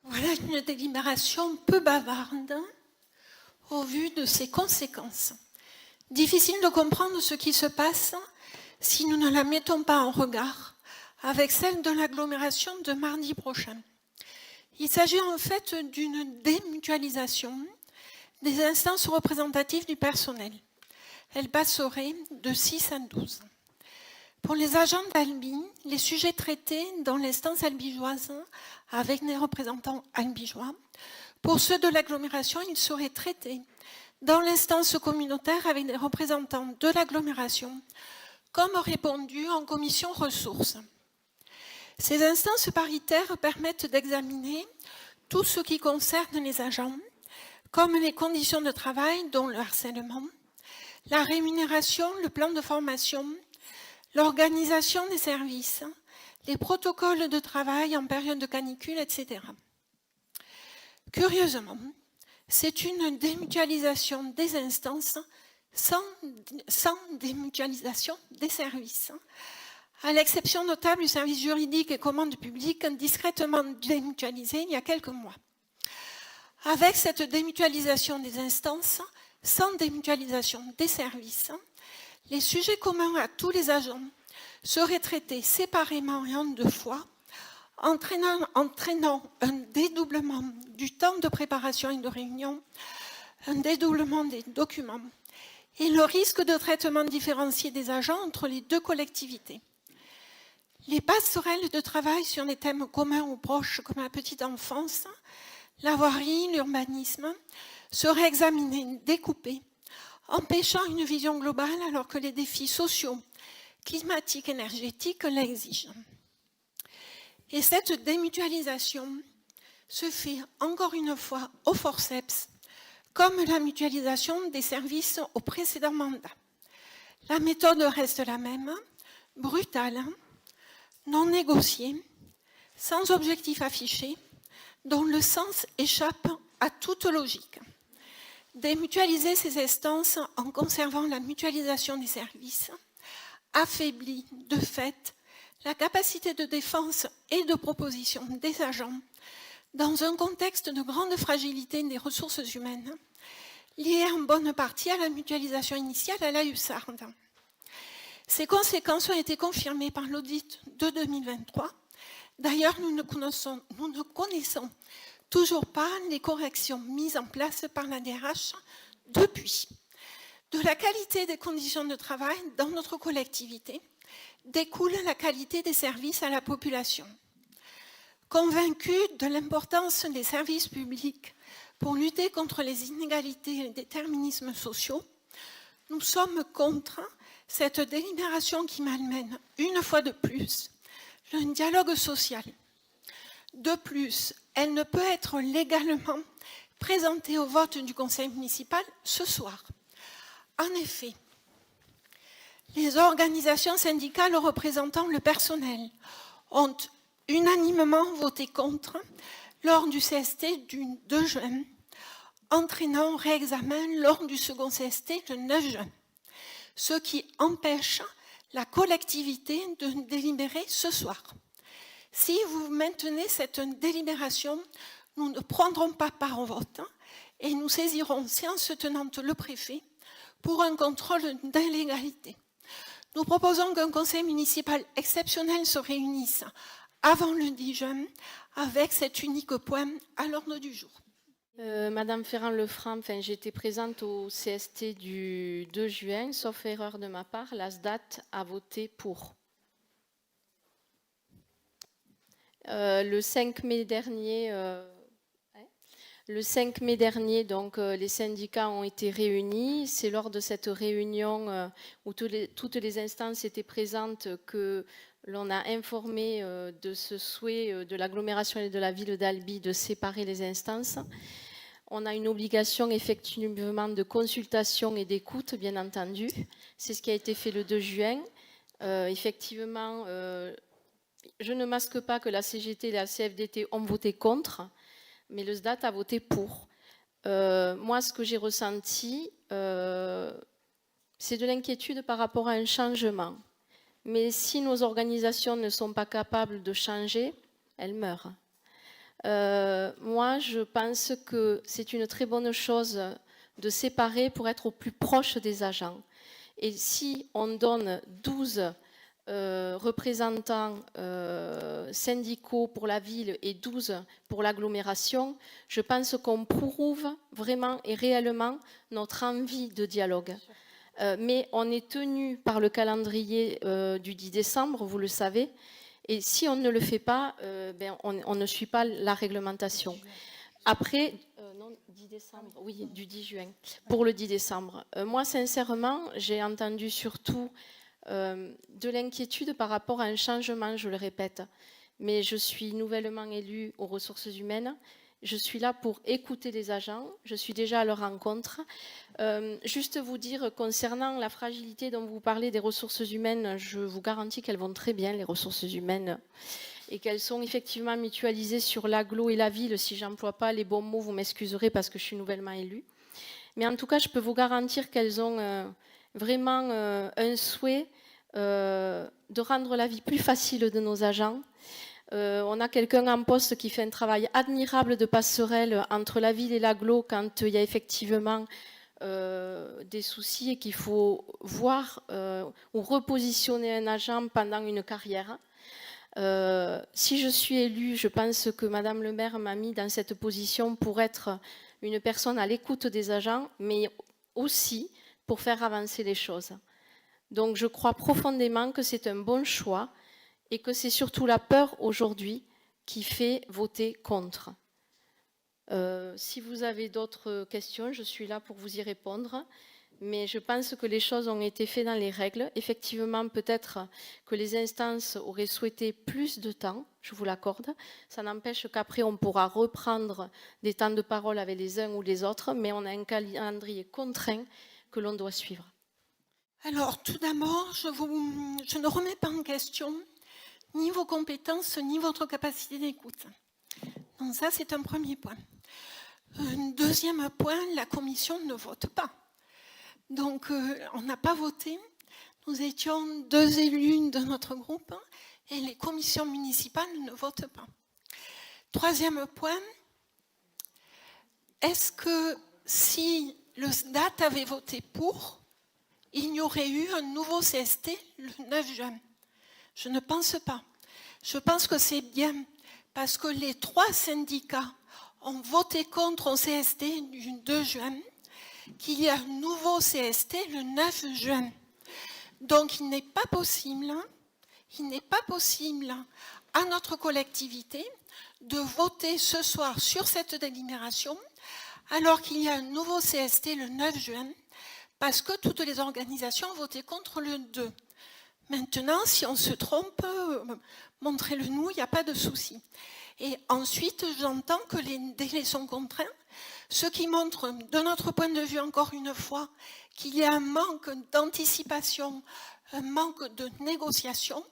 Voilà une délibération peu bavarde au vu de ses conséquences. Difficile de comprendre ce qui se passe si nous ne la mettons pas en regard avec celle de l'agglomération de mardi prochain. Il s'agit en fait d'une démutualisation des instances représentatives du personnel. Elle passerait de 6 à 12. Pour les agents d'Albi, les sujets traités dans l'instance albigeoise avec des représentants albigeois, pour ceux de l'agglomération, ils seraient traités dans l'instance communautaire avec des représentants de l'agglomération, comme répondu en commission ressources. Ces instances paritaires permettent d'examiner tout ce qui concerne les agents, comme les conditions de travail, dont le harcèlement, la rémunération, le plan de formation, l'organisation des services, les protocoles de travail en période de canicule, etc. Curieusement, c'est une démutualisation des instances sans démutualisation des services, à l'exception notable du service juridique et commande publique discrètement démutualisé il y a quelques mois. Avec cette démutualisation des instances, sans démutualisation des services, les sujets communs à tous les agents seraient traités séparément et en deux fois, entraînant un dédoublement du temps de préparation et de réunion, un dédoublement des documents et le risque de traitement différencié des agents entre les deux collectivités. Les passerelles de travail sur des thèmes communs ou proches comme la petite enfance, la voirie, l'urbanisme, seraient examinées, découpées, empêchant une vision globale alors que les défis sociaux, climatiques, énergétiques l'exigent. Et cette démutualisation se fait encore une fois au forceps, comme la mutualisation des services au précédent mandat. La méthode reste la même, brutale, non négociée, sans objectif affiché, dont le sens échappe à toute logique. Démutualiser ces instances en conservant la mutualisation des services affaiblit de fait la capacité de défense et de proposition des agents dans un contexte de grande fragilité des ressources humaines, liée en bonne partie à la mutualisation initiale à la USARD. Ces conséquences ont été confirmées par l'audit de 2023. D'ailleurs, nous ne connaissons toujours pas les corrections mises en place par la DRH depuis. De la qualité des conditions de travail dans notre collectivité découle la qualité des services à la population. Convaincus de l'importance des services publics pour lutter contre les inégalités et les déterminismes sociaux, nous sommes contre cette délibération qui malmène une fois de plus le dialogue social. De plus, elle ne peut être légalement présentée au vote du conseil municipal ce soir. En effet, les organisations syndicales représentant le personnel ont unanimement voté contre lors du CST du 2 juin, entraînant réexamen lors du second CST le 9 juin, ce qui empêche la collectivité de délibérer ce soir. Si vous maintenez cette délibération, nous ne prendrons pas part au vote et nous saisirons séance tenante le préfet pour un contrôle d'illégalité. Nous proposons qu'un conseil municipal exceptionnel se réunisse avant le 10 juin avec cet unique point à l'ordre du jour. Madame Ferrand-Lefranc, j'étais présente au CST du 2 juin, sauf erreur de ma part, la SDAT a voté pour. Le 5 mai dernier, donc, les syndicats ont été réunis. C'est lors de cette réunion où toutes les instances étaient présentes que l'on a informé de ce souhait de l'agglomération et de la ville d'Albi de séparer les instances. On a une obligation effectivement de consultation et d'écoute, bien entendu. C'est ce qui a été fait le 2 juin. Effectivement, je ne masque pas que la CGT et la CFDT ont voté contre, mais le SDAT a voté pour. Moi, ce que j'ai ressenti, c'est de l'inquiétude par rapport à un changement. Mais si nos organisations ne sont pas capables de changer, elles meurent. Moi, je pense que c'est une très bonne chose de séparer pour être au plus proche des agents. Et si on donne 12 représentants syndicaux pour la ville et 12 pour l'agglomération, je pense qu'on prouve vraiment et réellement notre envie de dialogue. Mais on est tenu par le calendrier du 10 décembre, vous le savez, et si on ne le fait pas, on ne suit pas la réglementation. Après, non, 10 décembre, oui, du 10 juin, pour le 10 décembre. Moi, sincèrement, j'ai entendu surtout de l'inquiétude par rapport à un changement, je le répète. Mais je suis nouvellement élue aux ressources humaines. Je suis là pour écouter les agents. Je suis déjà à leur rencontre. Juste vous dire, concernant la fragilité dont vous parlez des ressources humaines, je vous garantis qu'elles vont très bien, les ressources humaines, et qu'elles sont effectivement mutualisées sur l'agglo et la ville. Si je n'emploie pas les bons mots, vous m'excuserez parce que je suis nouvellement élue. Mais en tout cas, je peux vous garantir qu'elles ont vraiment un souhait de rendre la vie plus facile de nos agents. On a quelqu'un en poste qui fait un travail admirable de passerelle entre la ville et l'agglo quand il y a effectivement des soucis et qu'il faut voir ou repositionner un agent pendant une carrière. Si je suis élue, je pense que Madame le maire m'a mis dans cette position pour être une personne à l'écoute des agents, mais aussi pour faire avancer les choses. Donc je crois profondément que c'est un bon choix et que c'est surtout la peur aujourd'hui qui fait voter contre. Si vous avez d'autres questions, je suis là pour vous y répondre. Mais je pense que les choses ont été faites dans les règles. Effectivement, peut-être que les instances auraient souhaité plus de temps, je vous l'accorde. Ça n'empêche qu'après, on pourra reprendre des temps de parole avec les uns ou les autres, mais on a un calendrier contraint que l'on doit suivre. Alors, tout d'abord, je ne remets pas en question ni vos compétences, ni votre capacité d'écoute. Donc ça, c'est un premier point. Un deuxième point, la commission ne vote pas. Donc, on n'a pas voté. Nous étions 2 élus de notre groupe et les commissions municipales ne votent pas. Troisième point, est-ce que si le SDAT avait voté pour, il y aurait eu un nouveau CST le 9 juin? Je ne pense pas. Je pense que c'est bien parce que les 3 syndicats ont voté contre un CST du 2 juin, qu'il y a un nouveau CST le 9 juin. Donc il n'est pas possible à notre collectivité de voter ce soir sur cette délibération alors qu'il y a un nouveau CST le 9 juin parce que toutes les organisations ont voté contre le 2. Maintenant, si on se trompe, montrez-le nous, il n'y a pas de souci. Et ensuite, j'entends que les délais sont contraints, ce qui montre, de notre point de vue, encore une fois, qu'il y a un manque d'anticipation, un manque de négociation,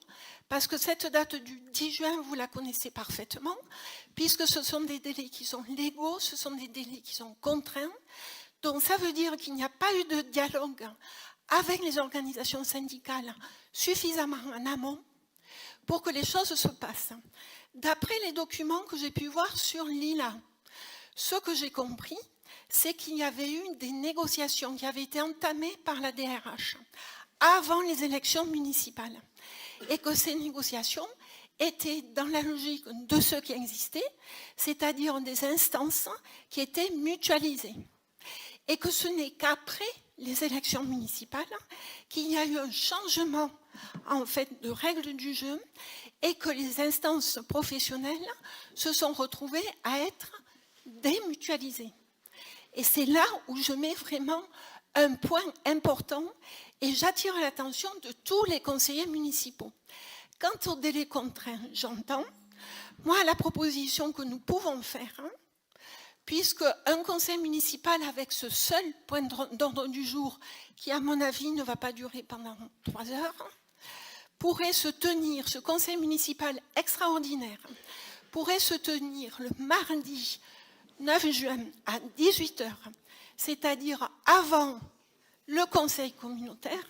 parce que cette date du 10 juin, vous la connaissez parfaitement, puisque ce sont des délais qui sont légaux, ce sont des délais qui sont contraints. Donc ça veut dire qu'il n'y a pas eu de dialogue avec les organisations syndicales suffisamment en amont pour que les choses se passent. D'après les documents que j'ai pu voir sur l'ILA, ce que j'ai compris, c'est qu'il y avait eu des négociations qui avaient été entamées par la DRH avant les élections municipales et que ces négociations étaient dans la logique de ce qui existait, c'est-à-dire des instances qui étaient mutualisées. Et que ce n'est qu'après les élections municipales qu'il y a eu un changement en fait de règles du jeu et que les instances professionnelles se sont retrouvées à être démutualisées. Et c'est là où je mets vraiment un point important et j'attire l'attention de tous les conseillers municipaux. Quant au délai contraint, j'entends. Moi, la proposition que nous pouvons faire, puisque un conseil municipal avec ce seul point d'ordre du jour, qui à mon avis ne va pas durer pendant 3 heures, pourrait se tenir, ce conseil municipal extraordinaire, pourrait se tenir le mardi 9 juin à 18h, c'est-à-dire avant le conseil communautaire,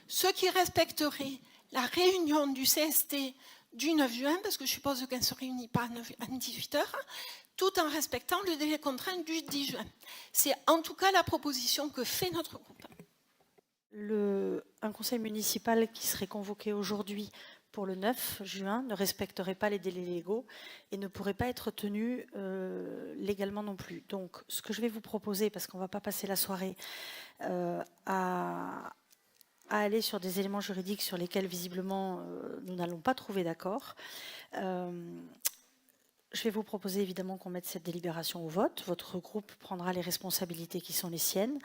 ce qui respecterait la réunion du CST du 9 juin, parce que je suppose qu'elle ne se réunit pas à 18 h, tout en respectant le délai contraint du 10 juin. C'est en tout cas la proposition que fait notre groupe. Un conseil municipal qui serait convoqué aujourd'hui pour le 9 juin ne respecterait pas les délais légaux et ne pourrait pas être tenu légalement non plus. Donc, ce que je vais vous proposer, parce qu'on ne va pas passer la soirée à aller sur des éléments juridiques sur lesquels, visiblement, nous n'allons pas trouver d'accord, je vais vous proposer évidemment qu'on mette cette délibération au vote. Votre groupe prendra les responsabilités qui sont les siennes.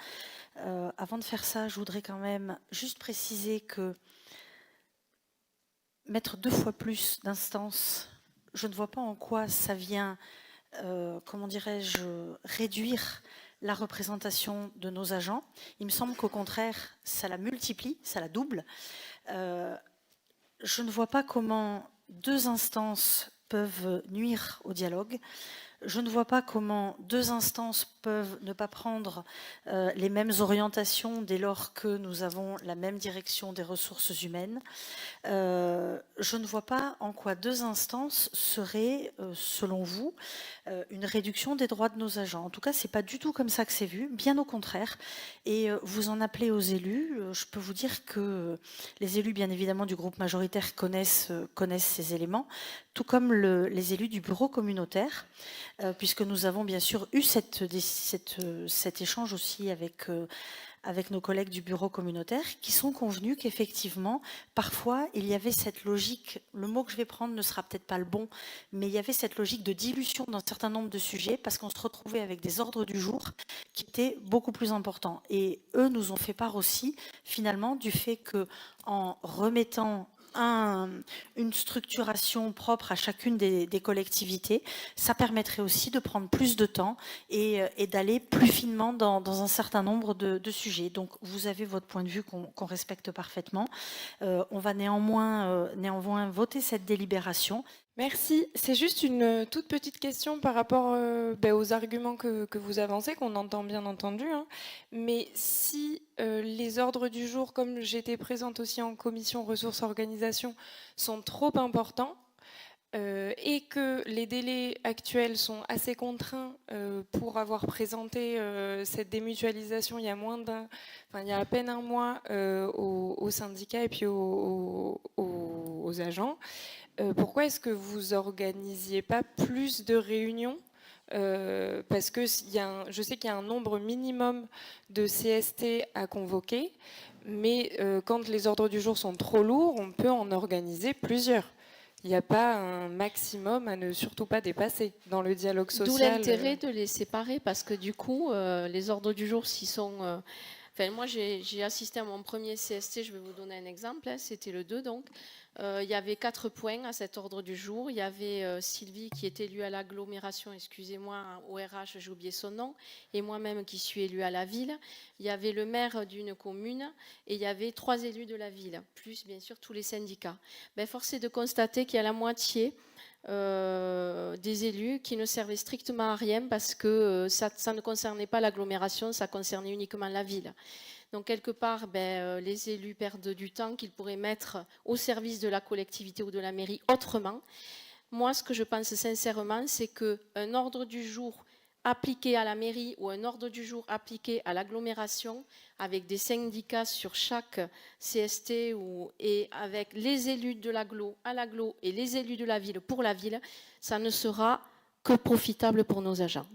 Avant de faire ça, je voudrais quand même juste préciser que mettre 2 fois plus d'instances, je ne vois pas en quoi ça vient, comment dirais-je, réduire la représentation de nos agents. Il me semble qu'au contraire, ça la multiplie, ça la double. Je ne vois pas comment 2 instances peuvent nuire au dialogue. Je ne vois pas comment 2 instances peuvent ne pas prendre les mêmes orientations dès lors que nous avons la même direction des ressources humaines. Je ne vois pas en quoi 2 instances seraient, selon vous, une réduction des droits de nos agents. En tout cas, ce n'est pas du tout comme ça que c'est vu, bien au contraire. Et vous en appelez aux élus. Je peux vous dire que les élus, bien évidemment, du groupe majoritaire connaissent ces éléments, tout comme les élus du bureau communautaire, puisque nous avons bien sûr eu cet échange aussi avec nos collègues du bureau communautaire, qui sont convenus qu'effectivement, parfois, il y avait cette logique, le mot que je vais prendre ne sera peut-être pas le bon, mais il y avait cette logique de dilution d'un certain nombre de sujets, parce qu'on se retrouvait avec des ordres du jour qui étaient beaucoup plus importants. Et eux nous ont fait part aussi, finalement, du fait qu'en remettant une structuration propre à chacune des collectivités, ça permettrait aussi de prendre plus de temps et d'aller plus finement dans un certain nombre de sujets. Donc vous avez votre point de vue qu'on respecte parfaitement. On va néanmoins voter cette délibération. Merci. C'est juste une toute petite question par rapport aux arguments que vous avancez, qu'on entend bien entendu. Hein. Mais si les ordres du jour, comme j'étais présente aussi en commission ressources organisation, sont trop importants et que les délais actuels sont assez contraints pour avoir présenté cette démutualisation il y a à peine un mois aux syndicats et puis aux agents, pourquoi est-ce que vous organisiez pas plus de réunions parce que je sais qu'il y a un nombre minimum de CST à convoquer, mais quand les ordres du jour sont trop lourds, on peut en organiser plusieurs. Il n'y a pas un maximum à ne surtout pas dépasser dans le dialogue social. D'où l'intérêt de les séparer, parce que du coup, les ordres du jour, s'ils sont... moi, j'ai assisté à mon premier CST, je vais vous donner un exemple, hein, c'était le 2 donc. Il y avait 4 points à cet ordre du jour. Il y avait Sylvie qui est élue à l'agglomération, excusez-moi, au RH, j'ai oublié son nom, et moi-même qui suis élue à la ville. Il y avait le maire d'une commune et il y avait 3 élus de la ville, plus bien sûr tous les syndicats. Force est de constater qu'il y a la moitié des élus qui ne servaient strictement à rien parce que ça ne concernait pas l'agglomération, ça concernait uniquement la ville. Donc, quelque part, les élus perdent du temps qu'ils pourraient mettre au service de la collectivité ou de la mairie autrement. Moi, ce que je pense sincèrement, c'est qu'un ordre du jour appliqué à la mairie ou un ordre du jour appliqué à l'agglomération, avec des syndicats sur chaque CST et avec les élus de l'agglo à l'agglo et les élus de la ville pour la ville, ça ne sera que profitable pour nos agents.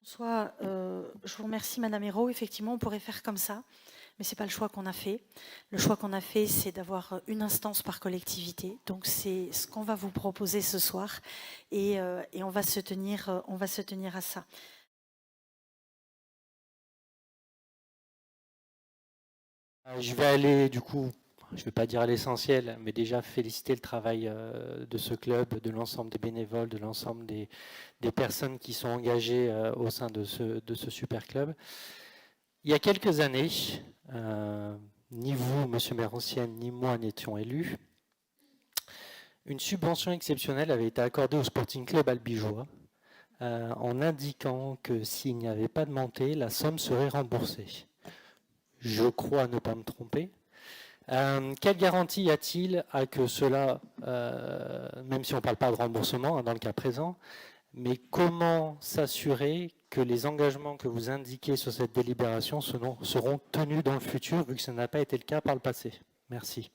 Je vous remercie Madame Hérault, effectivement on pourrait faire comme ça, mais ce n'est pas le choix qu'on a fait. Le choix qu'on a fait, c'est d'avoir une instance par collectivité, donc c'est ce qu'on va vous proposer ce soir et on va se tenir à ça. Je vais aller du coup, je ne vais pas dire à l'essentiel, mais déjà féliciter le travail de ce club, de l'ensemble des bénévoles, de l'ensemble des personnes qui sont engagées au sein de ce super club. Il y a quelques années, ni vous, Monsieur Mérancienne, ni moi n'étions élus. Une subvention exceptionnelle avait été accordée au Sporting Club albigeois en indiquant que s'il n'y avait pas de montée, la somme serait remboursée. Je crois ne pas me tromper. Quelle garantie y a-t-il à que cela, même si on ne parle pas de remboursement dans le cas présent, mais comment s'assurer que les engagements que vous indiquez sur cette délibération seront tenus dans le futur, vu que ça n'a pas été le cas par le passé? Merci.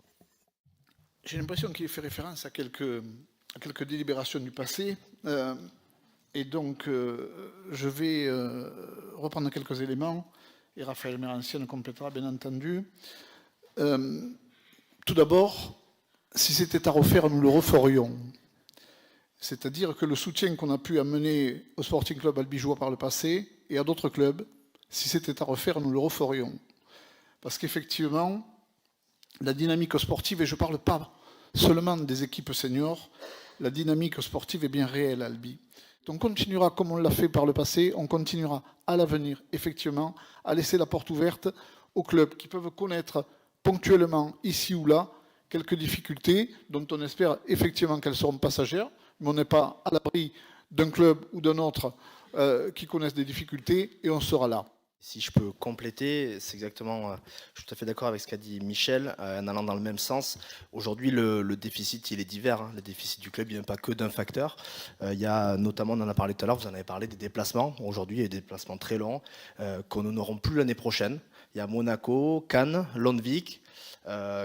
J'ai l'impression qu'il fait référence à quelques délibérations du passé. Et donc, je vais reprendre quelques éléments, et Raphaël Mérancienne complétera, bien entendu. Tout d'abord, si c'était à refaire, nous le referions. C'est-à-dire que le soutien qu'on a pu amener au Sporting Club Albigeois par le passé, et à d'autres clubs, si c'était à refaire, nous le referions. Parce qu'effectivement, la dynamique sportive, et je ne parle pas seulement des équipes seniors, la dynamique sportive est bien réelle à Albi. Donc on continuera comme on l'a fait par le passé, on continuera à l'avenir, effectivement, à laisser la porte ouverte aux clubs qui peuvent connaître ponctuellement, ici ou là, quelques difficultés, dont on espère effectivement qu'elles seront passagères, mais on n'est pas à l'abri d'un club ou d'un autre qui connaissent des difficultés, et on sera là. Si je peux compléter, c'est exactement, je suis tout à fait d'accord avec ce qu'a dit Michel, en allant dans le même sens. Aujourd'hui, le déficit, il est divers. Hein. Le déficit du club, il n'y a pas que d'un facteur. Il y a notamment, on en a parlé tout à l'heure, vous en avez parlé, des déplacements. Aujourd'hui, il y a des déplacements très longs qu'on n'auront plus l'année prochaine. Il y a Monaco, Cannes, Londvik,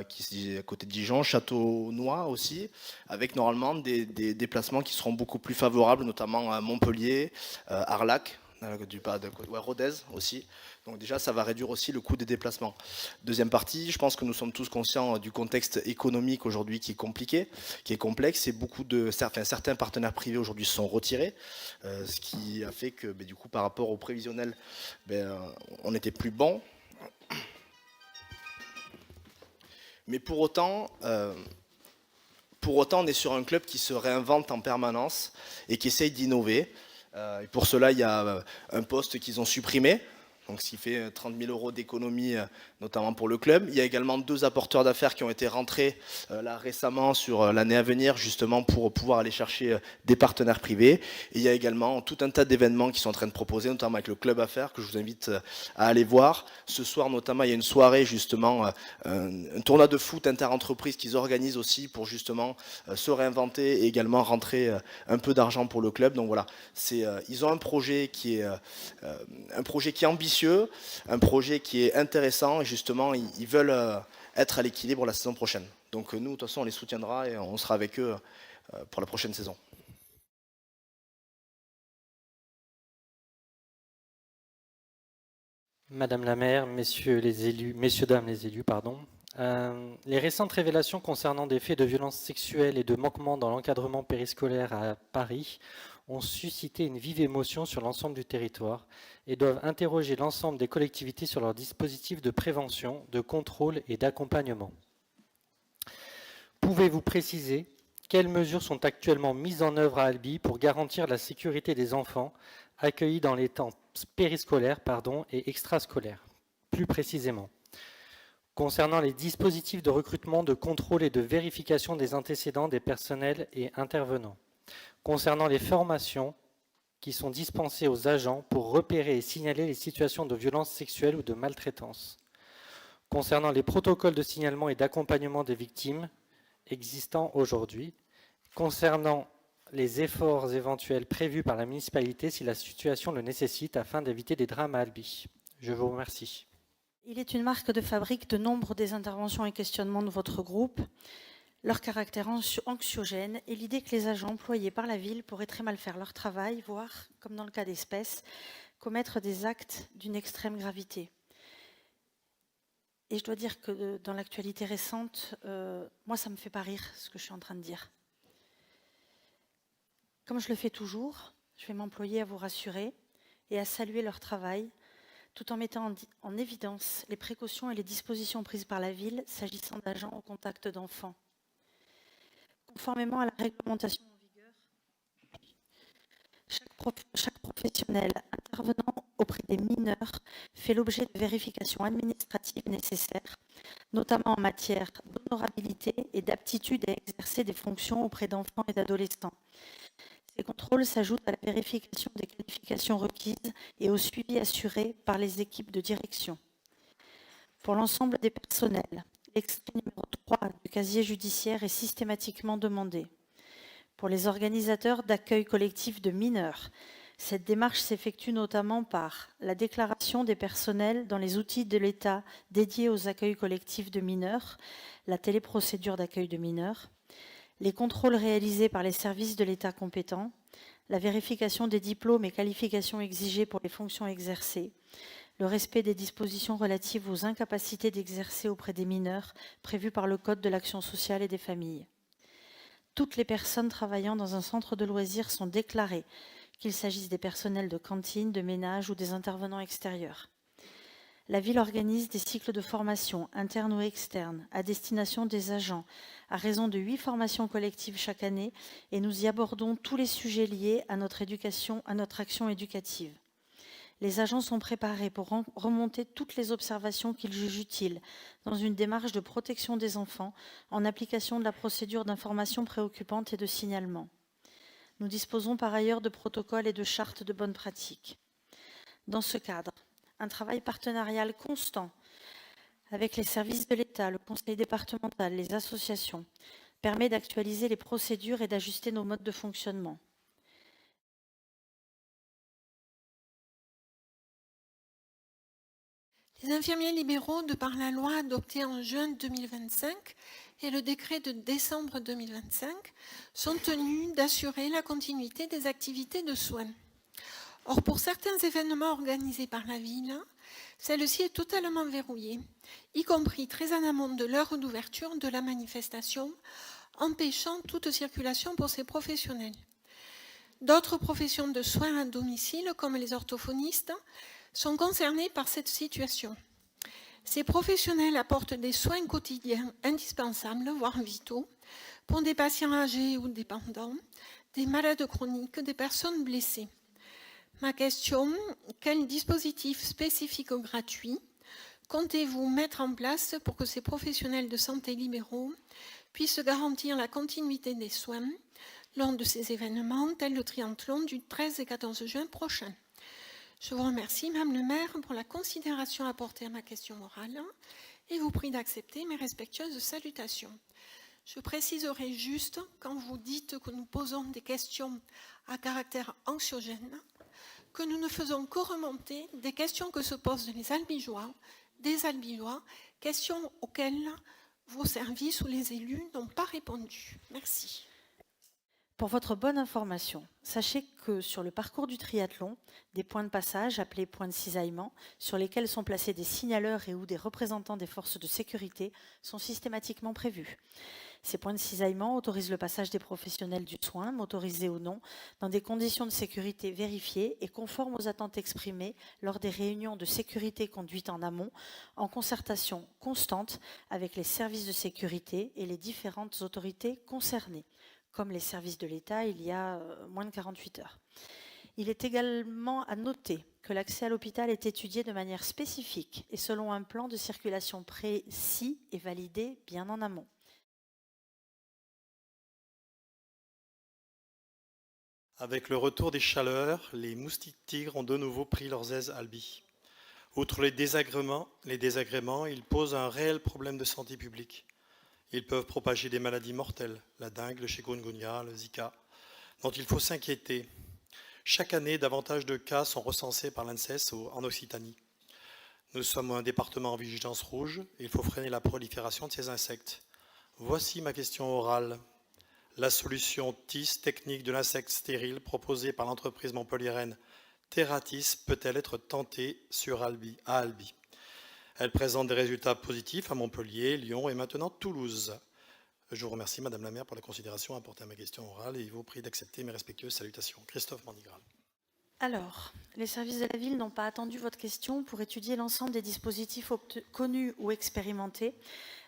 qui est à côté de Dijon, Châteaunois aussi, avec normalement des déplacements qui seront beaucoup plus favorables, notamment à Montpellier, Arlac, Rodez aussi. Donc déjà, ça va réduire aussi le coût des déplacements. Deuxième partie, je pense que nous sommes tous conscients du contexte économique aujourd'hui qui est compliqué, qui est complexe, et certains partenaires privés aujourd'hui se sont retirés, ce qui a fait que du coup, par rapport au prévisionnel, on n'était plus bon. Mais pour autant, on est sur un club qui se réinvente en permanence et qui essaye d'innover. Et pour cela, il y a un poste qu'ils ont supprimé, donc ce qui fait 30 000 € d'économie, notamment pour le club. Il y a également 2 apporteurs d'affaires qui ont été rentrés là récemment sur l'année à venir, justement pour pouvoir aller chercher des partenaires privés. Et il y a également tout un tas d'événements qui sont en train de proposer, notamment avec le club affaires, que je vous invite à aller voir. Ce soir, notamment, il y a une soirée, justement, un tournoi de foot inter-entreprise qu'ils organisent aussi pour justement se réinventer et également rentrer un peu d'argent pour le club. Donc voilà, ils ont un projet qui est ambitieux, un projet qui est intéressant, et justement ils veulent être à l'équilibre la saison prochaine. Donc nous, de toute façon, on les soutiendra et on sera avec eux pour la prochaine saison. Madame la maire, messieurs, dames les élus, les récentes révélations concernant des faits de violences sexuelles et de manquements dans l'encadrement périscolaire à Paris ont suscité une vive émotion sur l'ensemble du territoire et doivent interroger l'ensemble des collectivités sur leurs dispositifs de prévention, de contrôle et d'accompagnement. Pouvez-vous préciser quelles mesures sont actuellement mises en œuvre à Albi pour garantir la sécurité des enfants accueillis dans les temps périscolaires et extrascolaires? Plus précisément, concernant les dispositifs de recrutement, de contrôle et de vérification des antécédents des personnels et intervenants, concernant les formations qui sont dispensées aux agents pour repérer et signaler les situations de violence sexuelle ou de maltraitance, concernant les protocoles de signalement et d'accompagnement des victimes existants aujourd'hui, concernant les efforts éventuels prévus par la municipalité si la situation le nécessite afin d'éviter des drames à Albi. Je vous remercie. Il est une marque de fabrique de nombre des interventions et questionnements de votre groupe, leur caractère anxiogène et l'idée que les agents employés par la ville pourraient très mal faire leur travail, voire, comme dans le cas d'espèces, commettre des actes d'une extrême gravité. Et je dois dire que dans l'actualité récente, moi, ça ne me fait pas rire ce que je suis en train de dire. Comme je le fais toujours, je vais m'employer à vous rassurer et à saluer leur travail, tout en mettant en évidence les précautions et les dispositions prises par la ville s'agissant d'agents au contact d'enfants. Conformément à la réglementation en vigueur, chaque professionnel intervenant auprès des mineurs fait l'objet de vérifications administratives nécessaires, notamment en matière d'honorabilité et d'aptitude à exercer des fonctions auprès d'enfants et d'adolescents. Ces contrôles s'ajoutent à la vérification des qualifications requises et au suivi assuré par les équipes de direction. Pour l'ensemble des personnels, L'extrait numéro 3 du casier judiciaire est systématiquement demandé. Pour les organisateurs d'accueil collectif de mineurs, cette démarche s'effectue notamment par la déclaration des personnels dans les outils de l'État dédiés aux accueils collectifs de mineurs, la téléprocédure d'accueil de mineurs, les contrôles réalisés par les services de l'État compétents, la vérification des diplômes et qualifications exigées pour les fonctions exercées, le respect des dispositions relatives aux incapacités d'exercer auprès des mineurs prévues par le Code de l'action sociale et des familles. Toutes les personnes travaillant dans un centre de loisirs sont déclarées, qu'il s'agisse des personnels de cantine, de ménage ou des intervenants extérieurs. La ville organise des cycles de formation, internes ou externes, à destination des agents, à raison de 8 formations collectives chaque année, et nous y abordons tous les sujets liés à notre éducation, à notre action éducative. Les agents sont préparés pour remonter toutes les observations qu'ils jugent utiles dans une démarche de protection des enfants en application de la procédure d'information préoccupante et de signalement. Nous disposons par ailleurs de protocoles et de chartes de bonnes pratiques. Dans ce cadre, un travail partenarial constant avec les services de l'État, le conseil départemental, les associations, permet d'actualiser les procédures et d'ajuster nos modes de fonctionnement. Les infirmiers libéraux, de par la loi adoptée en juin 2025 et le décret de décembre 2025, sont tenus d'assurer la continuité des activités de soins. Or, pour certains événements organisés par la ville, celle-ci est totalement verrouillée, y compris très en amont de l'heure d'ouverture de la manifestation, empêchant toute circulation pour ces professionnels. D'autres professions de soins à domicile, comme les orthophonistes, sont concernés par cette situation. Ces professionnels apportent des soins quotidiens indispensables, voire vitaux, pour des patients âgés ou dépendants, des malades chroniques, des personnes blessées. Ma question, quel dispositif spécifique ou gratuit comptez-vous mettre en place pour que ces professionnels de santé libéraux puissent garantir la continuité des soins lors de ces événements, tels le triathlon du 13 et 14 juin prochain? Je vous remercie, Madame le maire, pour la considération apportée à ma question orale et vous prie d'accepter mes respectueuses salutations. Je préciserai juste, quand vous dites que nous posons des questions à caractère anxiogène, que nous ne faisons que remonter des questions que se posent les Albigeois, des Albigeois, questions auxquelles vos services ou les élus n'ont pas répondu. Merci. Pour votre bonne information, sachez que sur le parcours du triathlon, des points de passage appelés points de cisaillement, sur lesquels sont placés des signaleurs et ou des représentants des forces de sécurité, sont systématiquement prévus. Ces points de cisaillement autorisent le passage des professionnels du soin, motorisés ou non, dans des conditions de sécurité vérifiées et conformes aux attentes exprimées lors des réunions de sécurité conduites en amont, en concertation constante avec les services de sécurité et les différentes autorités concernées, comme les services de l'État il y a moins de 48 heures. Il est également à noter que l'accès à l'hôpital est étudié de manière spécifique et selon un plan de circulation précis et validé bien en amont. Avec le retour des chaleurs, les moustiques tigres ont de nouveau pris leurs aises à Albi. Outre les désagréments, ils posent un réel problème de santé publique. Ils peuvent propager des maladies mortelles, la dengue, le chikungunya, le Zika, dont il faut s'inquiéter. Chaque année, davantage de cas sont recensés par l'ANSES en Occitanie. Nous sommes un département en vigilance rouge et il faut freiner la prolifération de ces insectes. Voici ma question orale. La solution TIS, technique de l'insecte stérile, proposée par l'entreprise montpelliéraine Terratis, peut-elle être tentée à Albi? Elle présente des résultats positifs à Montpellier, Lyon et maintenant Toulouse. Je vous remercie, Madame la maire, pour la considération apportée à ma question orale et vous prie d'accepter mes respectueuses salutations. Christophe Mandigral. Alors, les services de la ville n'ont pas attendu votre question pour étudier l'ensemble des dispositifs connus ou expérimentés,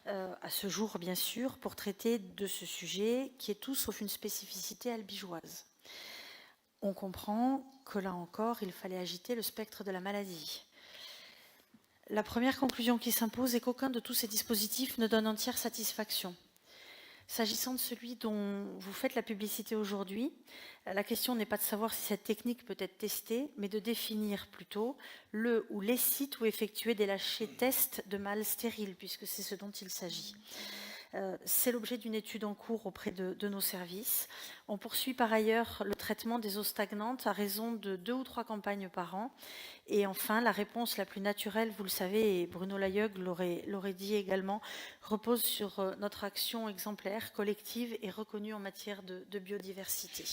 à ce jour bien sûr, pour traiter de ce sujet qui est tout sauf une spécificité albigeoise. On comprend que là encore, il fallait agiter le spectre de la maladie. La première conclusion qui s'impose est qu'aucun de tous ces dispositifs ne donne entière satisfaction. S'agissant de celui dont vous faites la publicité aujourd'hui, la question n'est pas de savoir si cette technique peut être testée, mais de définir plutôt le ou les sites où effectuer des lâchers tests de mâles stériles, puisque c'est ce dont il s'agit. C'est l'objet d'une étude en cours auprès de nos services. On poursuit par ailleurs le traitement des eaux stagnantes à raison de 2 ou 3 campagnes par an. Et enfin, la réponse la plus naturelle, vous le savez, et Bruno Layeug l'aurait dit également, repose sur notre action exemplaire, collective et reconnue en matière de biodiversité.